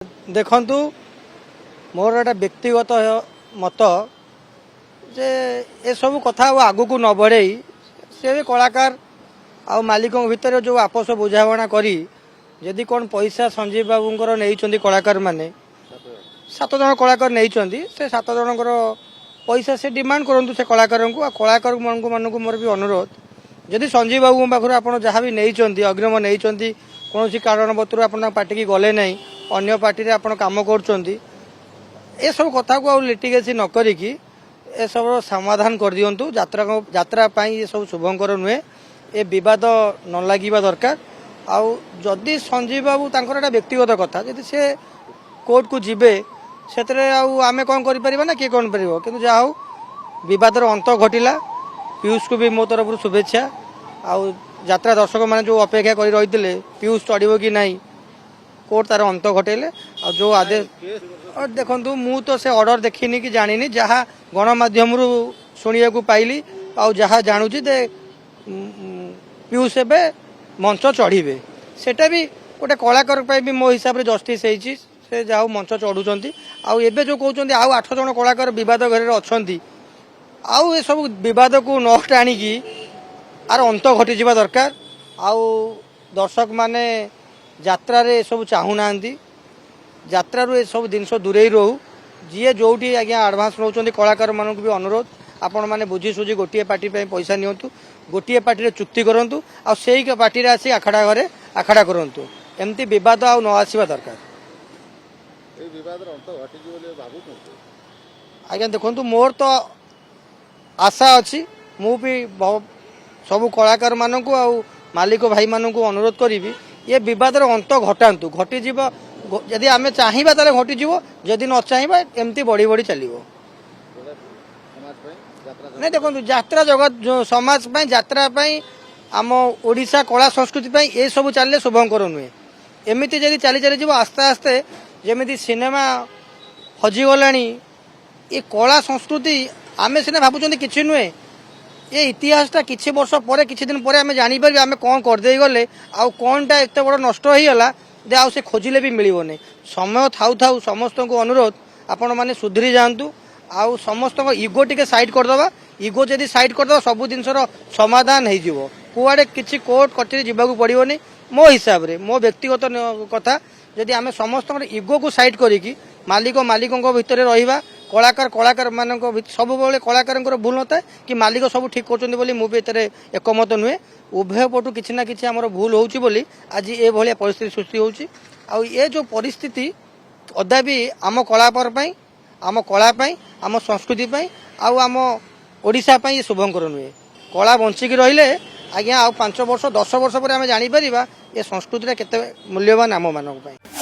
देखु मोर एटा व्यक्तिगत मत जे ए सब कथा आगु को न बढ़े से भी कलाकार आ मालिकों भितर जो आपस बुझाणा करी जदि कौन पैसा संजीव बाबूंकर नहीं कलाकार माने 7 जन कलाकार नहीं से 7 जनकर पैसा से डिमांड करूँ से कलाकार को कलाकार मानक मोर भी अनुरोध जदि संजीव बाबू पाखर आप जहाँ भी नहीं अग्रिम नहीं कौन कारणवतर आप पार्टी की गले ना अन्य पार्टी आप कम कर सब कथा को लिटिगेसी न करिकी ए सब समाधान कर दिंतु यात्रा ये सब शुभंकर नुहे ए विवाद न लगे दरकार आउ जदि संजीव बाबू तांकर व्यक्तिगत कथा जदि से कोर्ट को जीवे से आम कौन कर किए कौन पार कि जहा बदर अंत घटिला पीयूष को भी मो तरफ शुभेच्छा आउ यात्रा दर्शक मैंने जो अपेक्षा कर रही पीयूष चढ़ो कि नहीं कोर्ट तार अंत घटेले जो आदेश और देखु मु तो से ऑर्डर देखनी कि जानी जहाँ गणमाध्यम शुणा को पाइली आउ जहाँ जानुची दे पीयूष एबे मंच चढ़े सेटा भी गोटे कलाकार भी मो हिसाब से जस्टिस से जहाँ मंच चढ़ुंट आउ एबे जो कहते आउ 8 जन कलाकार बद घर अच्छा आउ ये सब बद को न टाणिकी आर अंत घटी दरकार आउ दर्शक माने यात्रा रे सब चाहूना यात्रारू ये सब जिन दूरे रहू जी जो आज्ञा आडभांस नौ कलाकार मानक भी अनुरोध आपण मैंने बुझी सुझी गोटे पार्टी पैसा नियंतु गोटे पार्टी चुक्ति करूँ आ पार्टी आसी आखड़ा घरे आखड़ा करूँ एमती बद आ न आसवा दरकार आज्ञा देखु मोर तो आशा अच्छी मु भी सब कलाकार मानक मालिक भाई मानक अनुरोध करी ये बदर अंत घटातु घटीज जदि आम चाहिए ताले घटीज जदि न चाहिए एमती बढ़ी बढ़ी चलो नहीं देखो यात्रा जगत जो समाज यात्रा आम ओडिशा कला संस्कृति ये सब चलिए शुभंकर नुहे एमती जदि चली चली जीव आस्ते आस्ते जमी सिनेमा हजिगला ये कला संस्कृति आम सीना भावुं कि नुहे ये इतिहासटा किसी वर्ष पर किसी दिन पर आम जापर आम कौन करदे गले आउ कौनटा एत बड़ नष्ट होगा दे आउ से खोजिले भी मिलने समय थाउ थाउ समस्त को अनुरोध आपण मैंने सुधरी जातु आउ समस्त इगो टिके साइड करदे इगो जदि साइड करदे सब जिनसर समाधान हो कुआड़े किसी कोर्ट कचेरी जावाक पड़ोनी मो हिसाब रे मो व्यक्तिगत कथा जदि आम समस्त इगो को साइड करी मालिकों भितर रहा कलाकार कलाकार मान सब कलाकार भूल न था कि मालिक सब ठीक कर मुझे एकमत नुहे उभय पटु किसी ना कि आम भूल होली आज ये भाया परिस्थिति सृष्टि होची आउ ये जो परिस्थिति अदा भी आम कलाकार आम कला आम संस्कृति आउ आम ओडिशा ये शुभंकर नुहे कला बंचिकी रहिले आज्ञा आउ 5 वर्ष 10 वर्ष पर आम जापर ये संस्कृति केते मूल्यवान आम मानक।